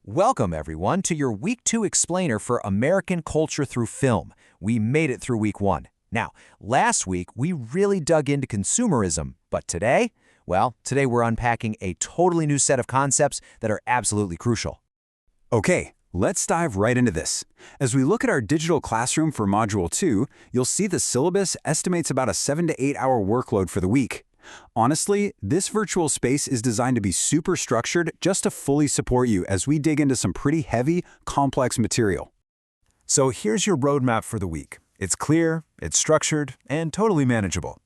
Welcome, everyone, to your Week 2 explainer for American culture through film. We made it through Week 1. Now, last week, we really dug into consumerism, but today, today we're unpacking a totally new set of concepts that are absolutely crucial. Okay, let's dive right into this. As we look at our digital classroom for Module 2, you'll see the syllabus estimates about a 7 to 8 hour workload for the week. Honestly, this virtual space is designed to be super structured just to fully support you as we dig into some pretty heavy, complex material. So here's your roadmap for the week. It's clear, it's structured, and totally manageable.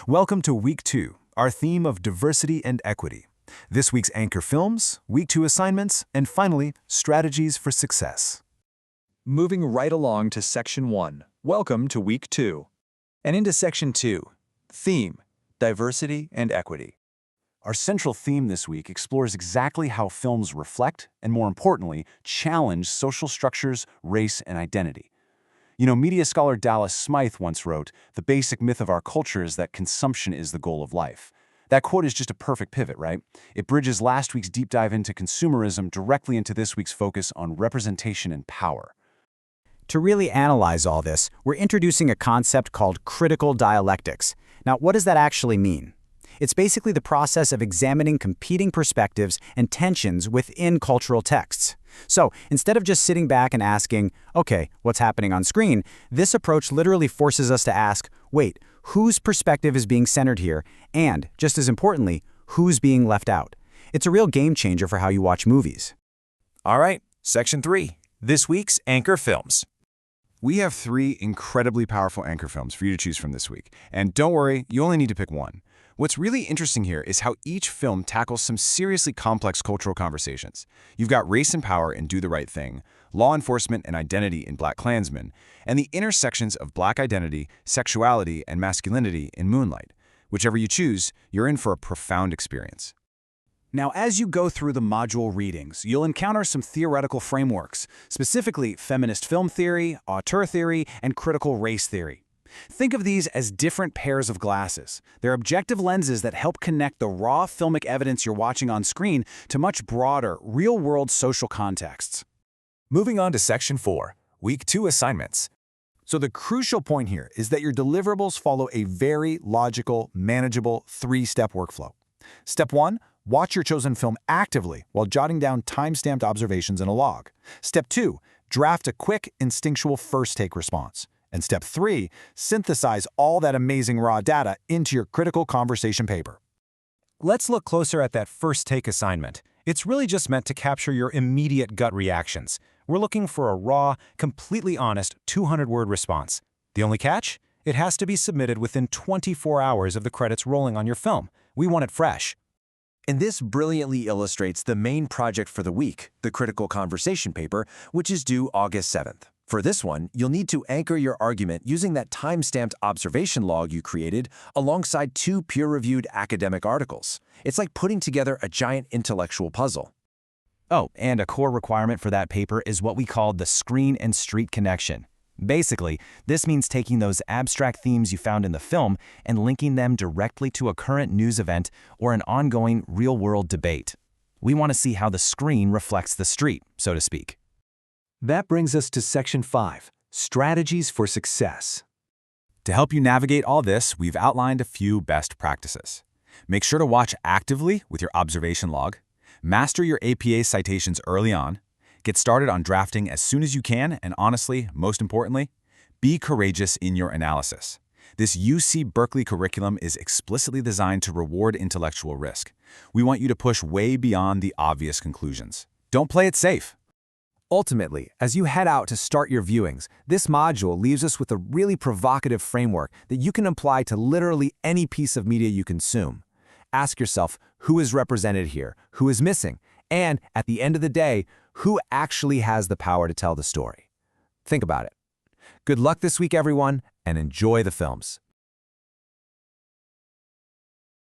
Welcome to Week 2, our theme of diversity and equity. This week's anchor films, Week 2 assignments, and finally, strategies for success. Moving right along to Section 1, welcome to Week 2. And into Section 2, theme, diversity and equity. Our central theme this week explores exactly how films reflect, and more importantly, challenge social structures, race, and identity. You know, media scholar Dallas Smythe once wrote, "The basic myth of our culture is that consumption is the goal of life." That quote is just a perfect pivot, right? It bridges last week's deep dive into consumerism directly into this week's focus on representation and power. To really analyze all this, we're introducing a concept called critical dialectics. Now, what does that actually mean? It's basically the process of examining competing perspectives and tensions within cultural texts. So, instead of just sitting back and asking, okay, what's happening on screen, this approach literally forces us to ask, wait, whose perspective is being centered here? And, just as importantly, who's being left out? It's a real game changer for how you watch movies. All right, Section 3, this week's anchor films. We have 3 incredibly powerful anchor films for you to choose from this week. And don't worry, you only need to pick one. What's really interesting here is how each film tackles some seriously complex cultural conversations. You've got race and power in Do the Right Thing, law enforcement and identity in BlacKkKlansman, and the intersections of Black identity, sexuality, and masculinity in Moonlight. Whichever you choose, you're in for a profound experience. Now, as you go through the module readings, you'll encounter some theoretical frameworks, specifically feminist film theory, auteur theory, and critical race theory. Think of these as different pairs of glasses. They're objective lenses that help connect the raw filmic evidence you're watching on screen to much broader, real-world social contexts. Moving on to Section 4, Week 2 assignments. So the crucial point here is that your deliverables follow a very logical, manageable 3-step workflow. Step 1, watch your chosen film actively while jotting down time-stamped observations in a log. Step 2, draft a quick, instinctual first-take response. And Step 3, synthesize all that amazing raw data into your critical conversation paper. Let's look closer at that first-take assignment. It's really just meant to capture your immediate gut reactions. We're looking for a raw, completely honest 200-word response. The only catch? It has to be submitted within 24 hours of the credits rolling on your film. We want it fresh. And this brilliantly illustrates the main project for the week, the critical conversation paper, which is due August 7th. For this one, you'll need to anchor your argument using that time-stamped observation log you created alongside 2 peer-reviewed academic articles. It's like putting together a giant intellectual puzzle. Oh, and a core requirement for that paper is what we call the screen and street connection. Basically, this means taking those abstract themes you found in the film and linking them directly to a current news event or an ongoing real-world debate. We want to see how the screen reflects the street, so to speak. That brings us to Section 5, Strategies for Success. To help you navigate all this, we've outlined a few best practices. Make sure to watch actively with your observation log, master your APA citations early on, get started on drafting as soon as you can, and honestly, most importantly, be courageous in your analysis. This UC Berkeley curriculum is explicitly designed to reward intellectual risk. We want you to push way beyond the obvious conclusions. Don't play it safe. Ultimately, as you head out to start your viewings, this module leaves us with a really provocative framework that you can apply to literally any piece of media you consume. Ask yourself, who is represented here? Who is missing? And, at the end of the day, who actually has the power to tell the story? Think about it. Good luck this week, everyone, and enjoy the films.